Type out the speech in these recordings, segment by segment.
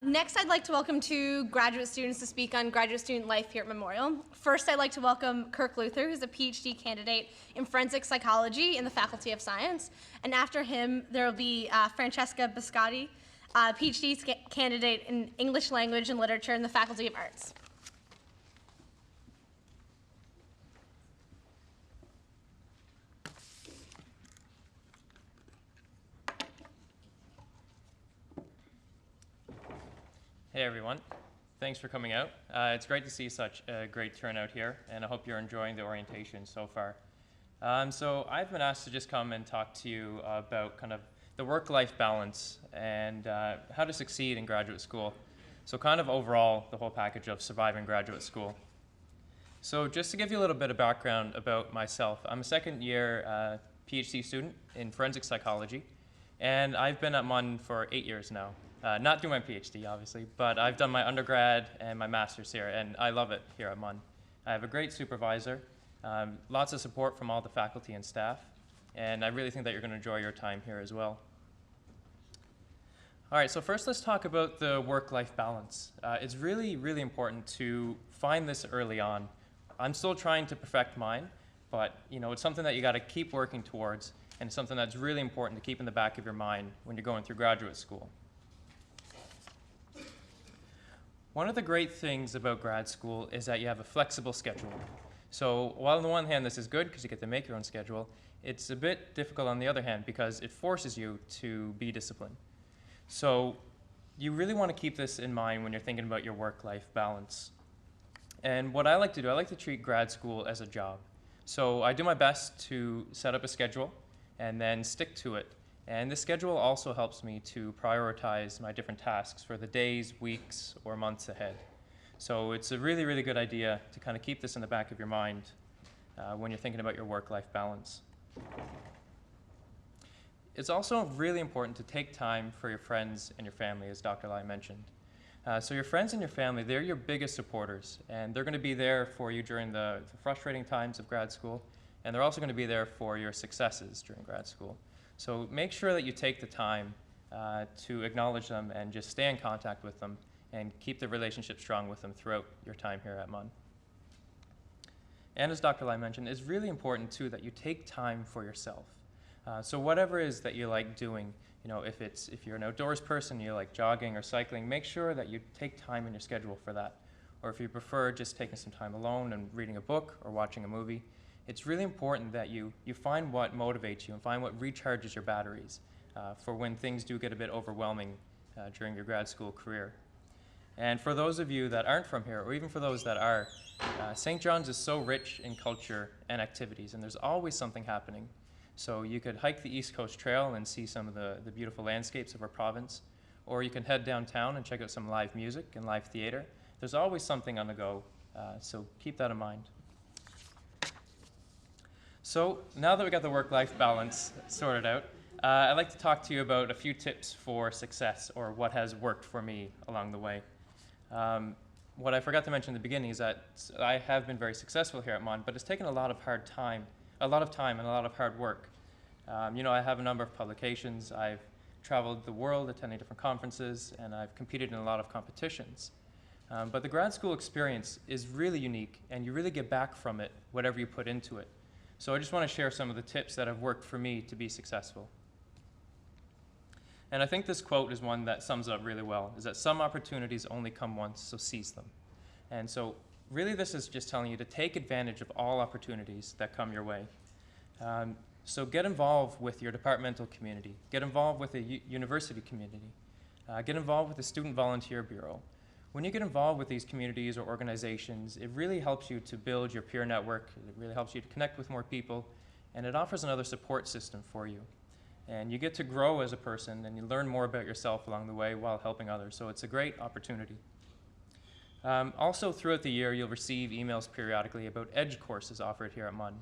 Next, I'd like to welcome two graduate students to speak on graduate student life here at Memorial. First, I'd like to welcome Kirk Luther, who's a PhD candidate in forensic psychology in the Faculty of Science. And after him, there will be Francesca Boschetti, a PhD candidate in English language and literature in the Faculty of Arts. Hey everyone, thanks for coming out. It's great to see such a great turnout here, and I hope you're enjoying the orientation so far. So I've been asked to just come and talk to you about kind of the work-life balance and how to succeed in graduate school. So kind of overall, the whole package of surviving graduate school. So just to give you a little bit of background about myself, I'm a second-year PhD student in forensic psychology, and I've been at MUN for 8 years now. Not doing my PhD, obviously, but I've done my undergrad and my master's here, and I love it here at MUN. I have a great supervisor, lots of support from all the faculty and staff, and I really think that you're going to enjoy your time here as well. All right, so first let's talk about the work-life balance. It's really, really important to find this early on. I'm still trying to perfect mine, but it's something that you got to keep working towards, and it's something that's really important to keep in the back of your mind when you're going through graduate school. One of the great things about grad school is that you have a flexible schedule. So while on the one hand this is good because you get to make your own schedule, it's a bit difficult on the other hand because it forces you to be disciplined. So you really want to keep this in mind when you're thinking about your work-life balance. And what I like to do, I like to treat grad school as a job. So I do my best to set up a schedule and then stick to it. And this schedule also helps me to prioritize my different tasks for the days, weeks, or months ahead. So it's a really, really good idea to kind of keep this in the back of your mind when you're thinking about your work-life balance. It's also really important to take time for your friends and your family, as Dr. Lai mentioned. So your friends and your family, they're your biggest supporters, and they're going to be there for you during the frustrating times of grad school, and they're also going to be there for your successes during grad school. So make sure that you take the time to acknowledge them and just stay in contact with them and keep the relationship strong with them throughout your time here at MUN. And as Dr. Lai mentioned, it's really important too that you take time for yourself. So whatever it is that you like doing, if you're an outdoors person, you like jogging or cycling, make sure that you take time in your schedule for that. Or if you prefer just taking some time alone and reading a book or watching a movie, it's really important that you find what motivates you and find what recharges your batteries for when things do get a bit overwhelming during your grad school career. And for those of you that aren't from here, or even for those that are, St. John's is so rich in culture and activities, and there's always something happening. So you could hike the East Coast Trail and see some of the beautiful landscapes of our province, or you can head downtown and check out some live music and live theater. There's always something on the go, so keep that in mind. So now that we got the work-life balance sorted out, I'd like to talk to you about a few tips for success, or what has worked for me along the way. What I forgot to mention in the beginning is that I have been very successful here at MUN, but it's taken a lot of time and a lot of hard work. I have a number of publications. I've traveled the world attending different conferences, and I've competed in a lot of competitions. But the grad school experience is really unique, and you really get back from it whatever you put into it. So I just want to share some of the tips that have worked for me to be successful. And I think this quote is one that sums up really well, is that some opportunities only come once, so seize them. And so really this is just telling you to take advantage of all opportunities that come your way. So get involved with your departmental community, get involved with the university community, get involved with the Student Volunteer Bureau. When you get involved with these communities or organizations, it really helps you to build your peer network, it really helps you to connect with more people, and it offers another support system for you. And you get to grow as a person, and you learn more about yourself along the way while helping others, so it's a great opportunity. Also, throughout the year, you'll receive emails periodically about EDGE courses offered here at MUN.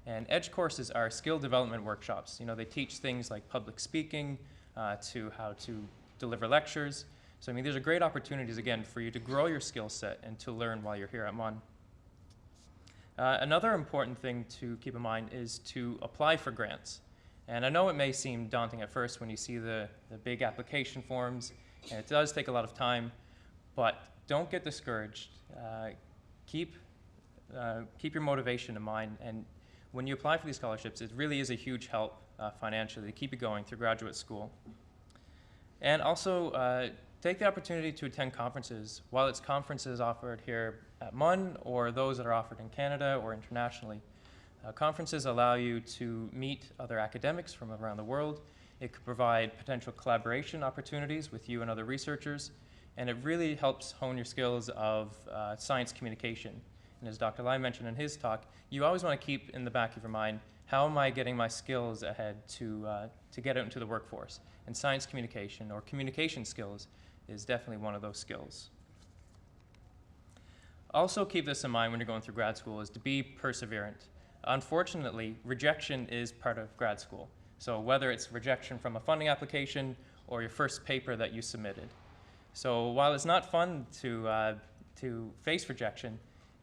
And EDGE courses are skill development workshops. They teach things like public speaking, to how to deliver lectures. So these are great opportunities, again, for you to grow your skill set and to learn while you're here at MUN. Another important thing to keep in mind is to apply for grants. And I know it may seem daunting at first when you see the big application forms, and it does take a lot of time, but don't get discouraged. Keep your motivation in mind, and when you apply for these scholarships, it really is a huge help financially to keep you going through graduate school. And also, take the opportunity to attend conferences. While it's conferences offered here at MUN or those that are offered in Canada or internationally, conferences allow you to meet other academics from around the world. It could provide potential collaboration opportunities with you and other researchers, and it really helps hone your skills of science communication. And as Dr. Lai mentioned in his talk, you always want to keep in the back of your mind, how am I getting my skills ahead to get out into the workforce? And science communication or communication skills is definitely one of those skills. Also keep this in mind when you're going through grad school, is to be perseverant. Unfortunately, rejection is part of grad school. So whether it's rejection from a funding application or your first paper that you submitted. So while it's not fun to face rejection,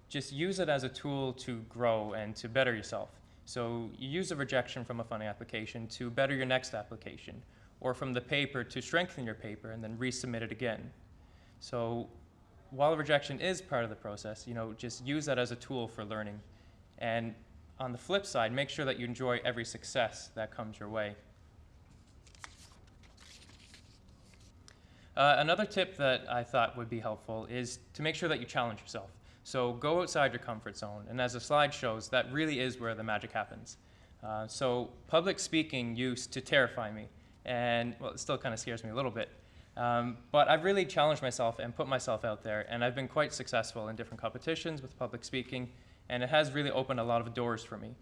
just use it as a tool to grow and to better yourself. So you use a rejection from a funding application to better your next application, or from the paper to strengthen your paper and then resubmit it again. So while rejection is part of the process, just use that as a tool for learning. And on the flip side, make sure that you enjoy every success that comes your way. Another tip that I thought would be helpful is to make sure that you challenge yourself. So go outside your comfort zone, and as the slide shows, that really is where the magic happens. So public speaking used to terrify me, and well, it still kind of scares me a little bit. But I've really challenged myself and put myself out there, and I've been quite successful in different competitions with public speaking, and it has really opened a lot of doors for me.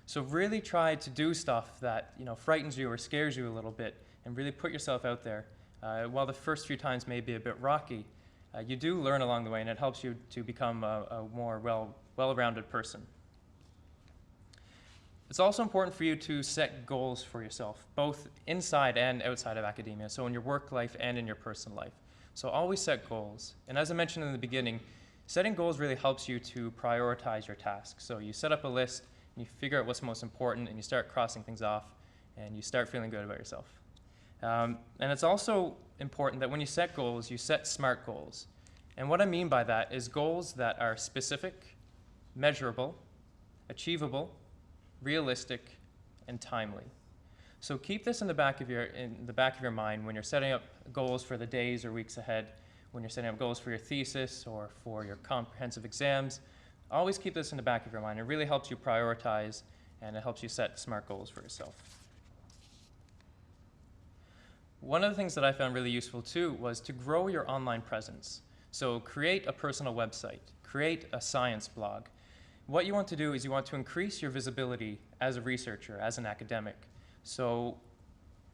So really try to do stuff that frightens you or scares you a little bit, and really put yourself out there. While the first few times may be a bit rocky, you do learn along the way, and it helps you to become a more well-rounded person. It's also important for you to set goals for yourself, both inside and outside of academia, so in your work life and in your personal life. So always set goals. And as I mentioned in the beginning, setting goals really helps you to prioritize your tasks. So you set up a list, and you figure out what's most important, and you start crossing things off, and you start feeling good about yourself. And it's also important that when you set goals, you set SMART goals. And what I mean by that is goals that are specific, measurable, achievable, realistic, and timely. So keep this in the back of your mind when you're setting up goals for the days or weeks ahead, when you're setting up goals for your thesis or for your comprehensive exams. Always keep this in the back of your mind. It really helps you prioritize, and it helps you set SMART goals for yourself. One of the things that I found really useful too was to grow your online presence. So create a personal website, create a science blog. What you want to do is you want to increase your visibility as a researcher, as an academic. So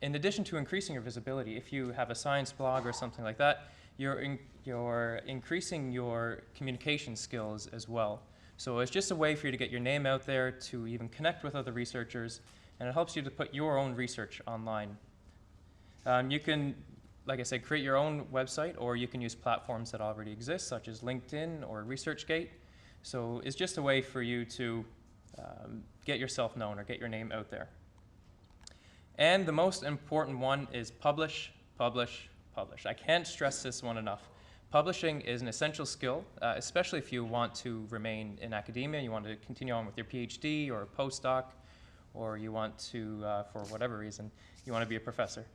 in addition to increasing your visibility, if you have a science blog or something like that, you're increasing your communication skills as well. So it's just a way for you to get your name out there, to even connect with other researchers, and it helps you to put your own research online. You can, like I said, create your own website, or you can use platforms that already exist, such as LinkedIn or ResearchGate. So it's just a way for you to get yourself known or get your name out there. And the most important one is publish, publish, publish. I can't stress this one enough. Publishing is an essential skill, especially if you want to remain in academia, you want to continue on with your PhD or a postdoc, or you want to, for whatever reason, you want to be a professor.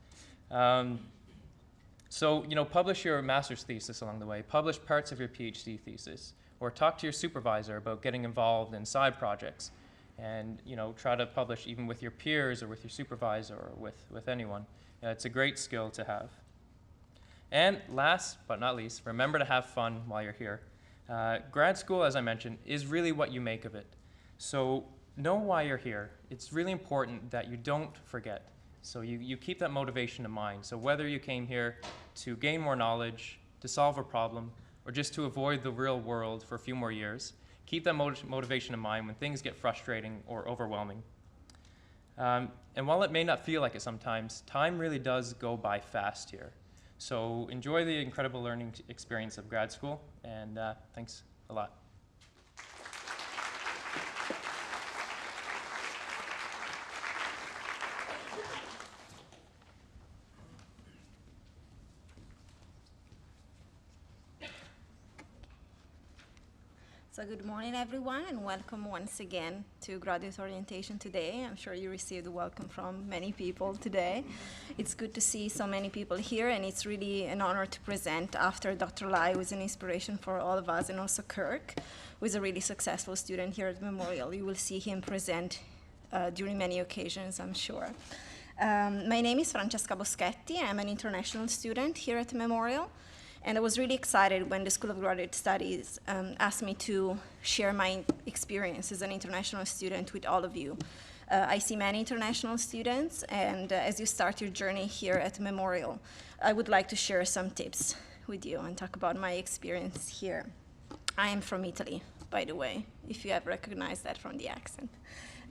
So, publish your master's thesis along the way, publish parts of your PhD thesis, or talk to your supervisor about getting involved in side projects, and, try to publish even with your peers or with your supervisor or with anyone. It's a great skill to have. And last but not least, remember to have fun while you're here. Grad school, as I mentioned, is really what you make of it. So know why you're here. It's really important that you don't forget. So you keep that motivation in mind. So whether you came here to gain more knowledge, to solve a problem, or just to avoid the real world for a few more years, keep that motivation in mind when things get frustrating or overwhelming. And while it may not feel like it sometimes, time really does go by fast here. So enjoy the incredible learning experience of grad school, and thanks a lot. So good morning, everyone, and welcome once again to graduate orientation today. I'm sure you received a welcome from many people today. It's good to see so many people here, and it's really an honor to present after Dr. Lai, who is an inspiration for all of us, and also Kirk, who is a really successful student here at Memorial. You will see him present during many occasions, I'm sure. My name is Francesca Boschetti. I'm an international student here at Memorial. And I was really excited when the School of Graduate Studies asked me to share my experience as an international student with all of you. I see many international students, and as you start your journey here at Memorial, I would like to share some tips with you and talk about my experience here. I am from Italy, by the way, if you have recognized that from the accent.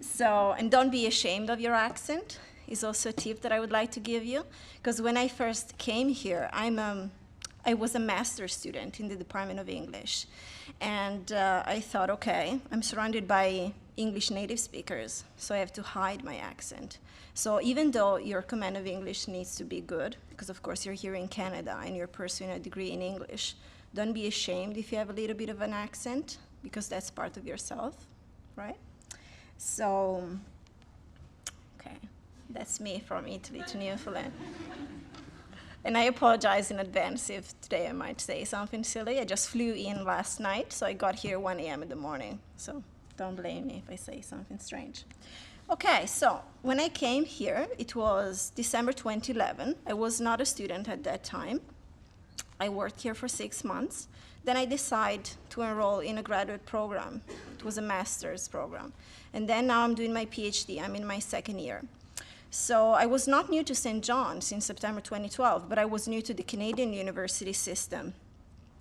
So, and don't be ashamed of your accent is also a tip that I would like to give you, because when I first came here, I was a master's student in the Department of English. And I thought, okay, I'm surrounded by English native speakers, so I have to hide my accent. So even though your command of English needs to be good, because of course you're here in Canada and you're pursuing a degree in English, don't be ashamed if you have a little bit of an accent, because that's part of yourself, right? So, okay, that's me from Italy to Newfoundland. And I apologize in advance if today I might say something silly. I just flew in last night, so I got here 1 a.m. in the morning. So don't blame me if I say something strange. Okay, so when I came here, it was December 2011. I was not a student at that time. I worked here for 6 months. Then I decided to enroll in a graduate program. It was a master's program. And then now I'm doing my PhD. I'm in my second year. So I was not new to St. John's in September 2012, but I was new to the Canadian university system.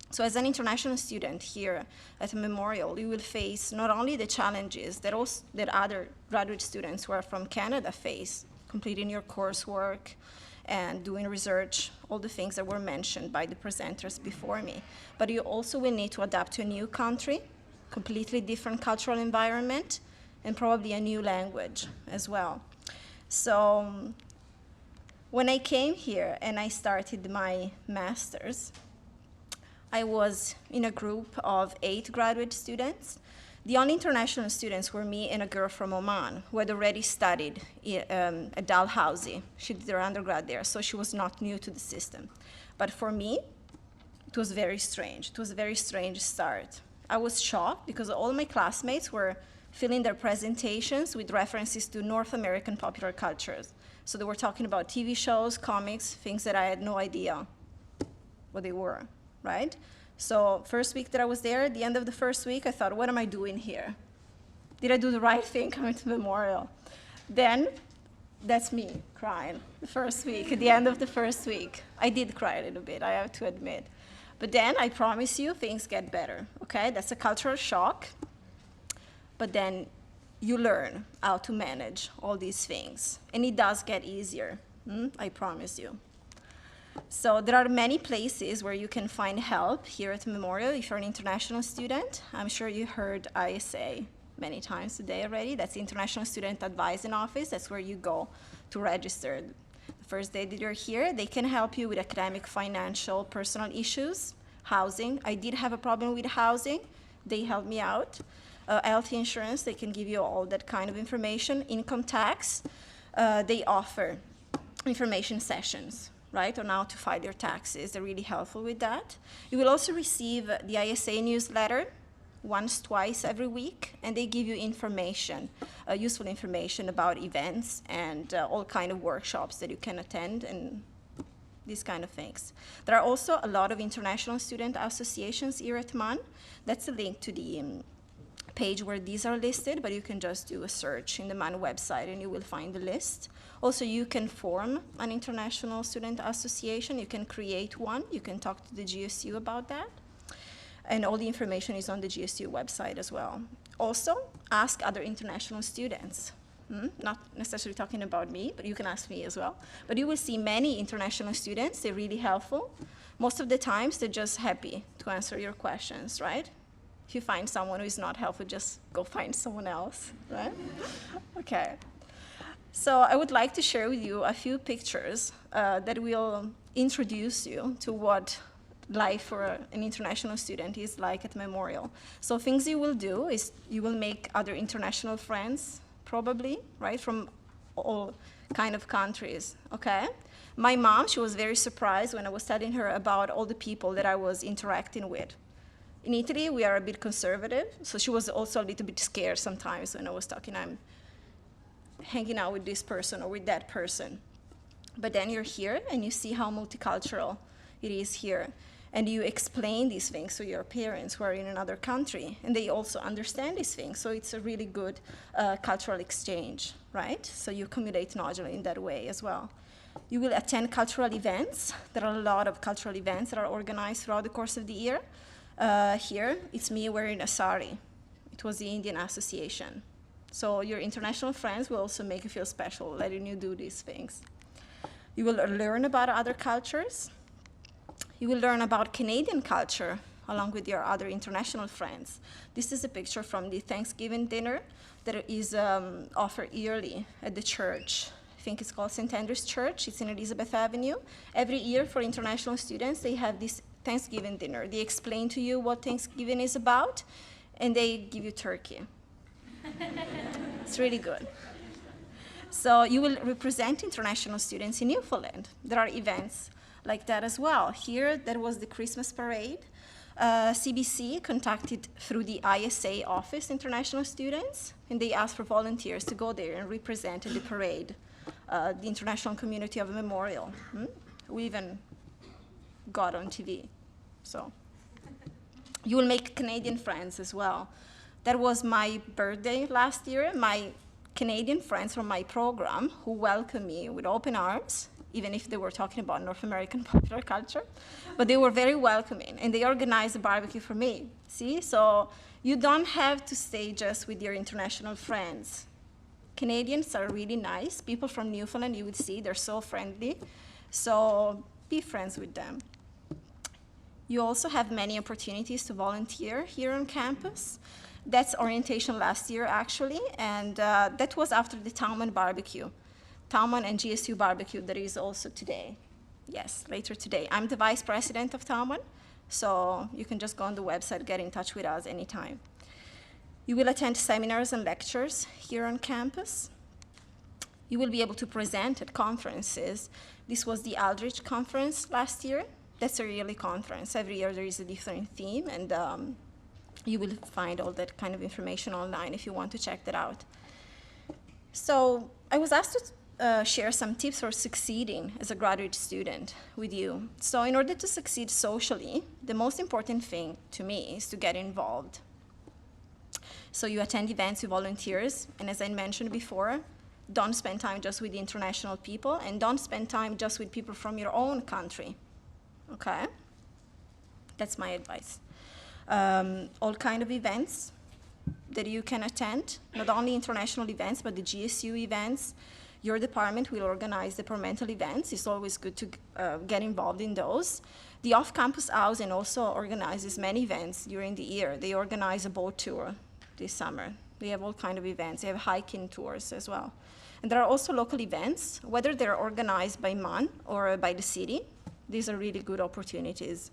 So as an international student here at Memorial, you will face not only the challenges that other graduate students who are from Canada face, completing your coursework and doing research, all the things that were mentioned by the presenters before me, but you also will need to adapt to a new country, completely different cultural environment, and probably a new language as well. So when I came here and I started my master's, I was in a group of 8 graduate students. The only international students were me and a girl from Oman who had already studied at Dalhousie. She did her undergrad there, so she was not new to the system. But for me, it was very strange. It was a very strange start. I was shocked because all my classmates were filling their presentations with references to North American popular cultures. So they were talking about TV shows, comics, things that I had no idea what they were, right? So first week that I was there, at the end of the first week, I thought, what am I doing here? Did I do the right thing coming to Memorial? Then, that's me crying the first week, at the end of the first week. I did cry a little bit, I have to admit. But then, I promise you, things get better, okay? That's a cultural shock. But then you learn how to manage all these things. And it does get easier, I promise you. So there are many places where you can find help here at Memorial if you're an international student. I'm sure you heard ISA many times today already. That's the International Student Advising Office. That's where you go to register. The first day that you're here, they can help you with academic, financial, personal issues, housing. I did have a problem with housing. They helped me out. Health insurance, they can give you all that kind of information. Income tax, they offer information sessions, right, on how to file your taxes. They're really helpful with that. You will also receive the ISA newsletter twice every week, and they give you information, useful information about events and all kind of workshops that you can attend and these kind of things. There are also a lot of international student associations here at MAN. That's a link to the page where these are listed, but you can just do a search in the MAN website and you will find the list. Also, you can form an international student association. You can create one. You can talk to the GSU about that. And all the information is on the GSU website as well. Also, ask other international students. Not necessarily talking about me, but you can ask me as well. But you will see many international students. They're really helpful. Most of the times, they're just happy to answer your questions, right? If you find someone who is not helpful, just go find someone else, right? Okay. So I would like to share with you a few pictures that will introduce you to what life for an international student is like at Memorial. So things you will do is you will make other international friends, probably, right, from all kind of countries, okay? My mom, she was very surprised when I was telling her about all the people that I was interacting with. In Italy, we are a bit conservative, so she was also a little bit scared sometimes when I was talking, I'm hanging out with this person or with that person. But then you're here and you see how multicultural it is here. And you explain these things to your parents who are in another country, and they also understand these things. So it's a really good cultural exchange, right? So you accumulate knowledge in that way as well. You will attend cultural events. There are a lot of cultural events that are organized throughout the course of the year. Here, it's me wearing a sari. It was the Indian Association. So your international friends will also make you feel special, letting you do these things. You will learn about other cultures. You will learn about Canadian culture along with your other international friends. This is a picture from the Thanksgiving dinner that is offered yearly at the church. I think it's called St. Andrew's Church. It's in Elizabeth Avenue. Every year for international students, they have this Thanksgiving dinner. They explain to you what Thanksgiving is about, and they give you turkey. It's really good. So you will represent international students in Newfoundland. There are events like that as well. Here, there was the Christmas parade. CBC contacted through the ISA office international students, and they asked for volunteers to go there and represent in the parade the international community of Memorial. We even got on TV. So you will make Canadian friends as well. That was my birthday last year. My Canadian friends from my program who welcomed me with open arms, even if they were talking about North American popular culture, but they were very welcoming, and they organized a barbecue for me. See, so you don't have to stay just with your international friends. Canadians are really nice. People from Newfoundland, you would see, they're so friendly. So be friends with them. You also have many opportunities to volunteer here on campus. That's orientation last year, actually, and that was after the Towman barbecue. Towman and GSU barbecue that is also today. Yes, later today. I'm the vice president of Towman, so you can just go on the website, get in touch with us anytime. You will attend seminars and lectures here on campus. You will be able to present at conferences. This was the Aldrich Conference last year. That's a yearly conference. Every year there is a different theme, and you will find all that kind of information online if you want to check that out. So I was asked to share some tips for succeeding as a graduate student with you. So in order to succeed socially, the most important thing to me is to get involved. So you attend events with volunteers, and as I mentioned before, don't spend time just with the international people, and don't spend time just with people from your own country, okay? That's my advice. All kind of events that you can attend, not only international events, but the GSU events. Your department will organize departmental events. It's always good to get involved in those. The off-campus housing also organizes many events during the year. They organize a boat tour this summer. They have all kind of events. They have hiking tours as well. And there are also local events, whether they're organized by MUN or by the city. These are really good opportunities.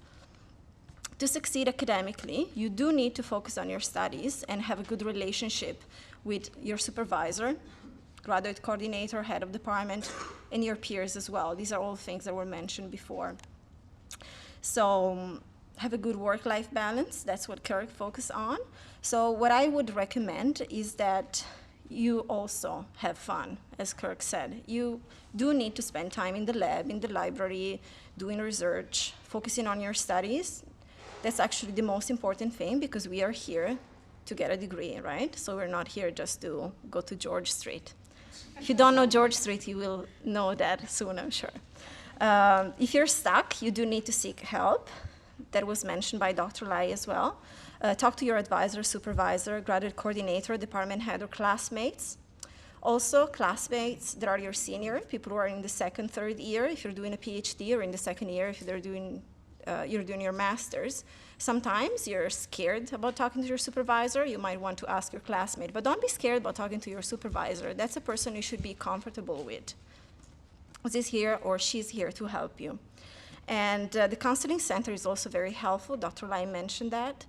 To succeed academically, you do need to focus on your studies and have a good relationship with your supervisor, graduate coordinator, head of department, and your peers as well. These are all things that were mentioned before. So have a good work-life balance. That's what Kirk focused on. So what I would recommend is that you also have fun, as Kirk said. You do need to spend time in the lab, in the library, doing research, focusing on your studies. That's actually the most important thing, because we are here to get a degree, right? So we're not here just to go to George Street. If you don't know George Street, you will know that soon, I'm sure. If you're stuck, you do need to seek help. That was mentioned by Dr. Lai as well. Talk to your advisor, supervisor, graduate coordinator, department head, or classmates. Also, classmates that are your senior, people who are in the second, third year, if you're doing a PhD, or in the second year, if you're doing your master's. Sometimes you're scared about talking to your supervisor. You might want to ask your classmate, but don't be scared about talking to your supervisor. That's a person you should be comfortable with. He's here or she's here to help you. And the counseling center is also very helpful. Dr. Lai mentioned that.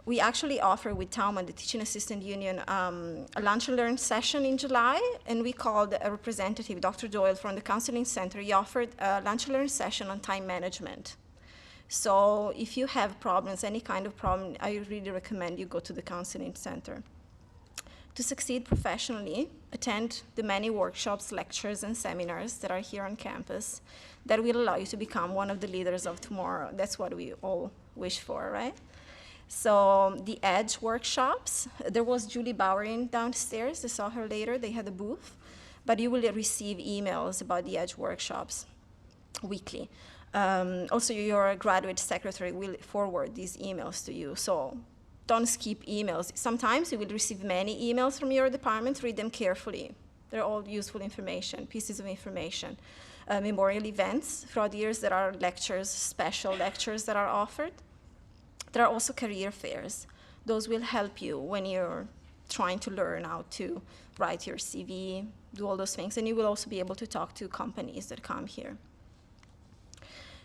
We actually offer with Tauman, the Teaching Assistant Union, a lunch and learn session in July, and we called a representative, Dr. Doyle from the counseling center. He offered a lunch and learn session on time management. So if you have problems, any kind of problem, I really recommend you go to the counseling center. To succeed professionally, attend the many workshops, lectures, and seminars that are here on campus that will allow you to become one of the leaders of tomorrow. That's what we all wish for, right? So the EDGE workshops, there was Julie Bowering downstairs. I saw her later. They had a booth. But you will receive emails about the EDGE workshops weekly. Also, your graduate secretary will forward these emails to you. So don't skip emails. Sometimes you will receive many emails from your department. Read them carefully. They're all useful information, pieces of information. Memorial events. Throughout the years, there are lectures, special lectures that are offered. There are also career fairs. Those will help you when you're trying to learn how to write your CV, do all those things. And you will also be able to talk to companies that come here.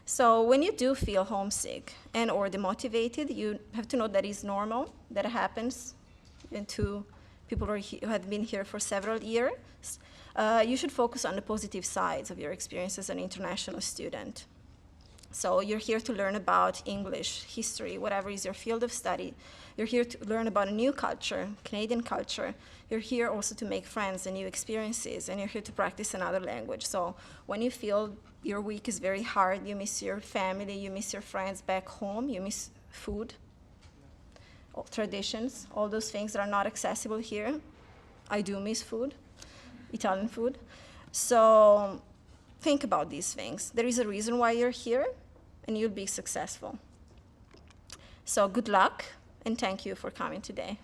So when you do feel homesick and or demotivated, you have to know that is normal. That happens to people who have been here for several years. You should focus on the positive sides of your experience as an international student. So you're here to learn about English, history, whatever is your field of study. You're here to learn about a new culture, Canadian culture. You're here also to make friends and new experiences, and you're here to practice another language. So when you feel your week is very hard, you miss your family, you miss your friends back home, you miss food, traditions, all those things that are not accessible here. I do miss food, Italian food. So think about these things. There is a reason why you're here, and you'll be successful. So good luck, and thank you for coming today.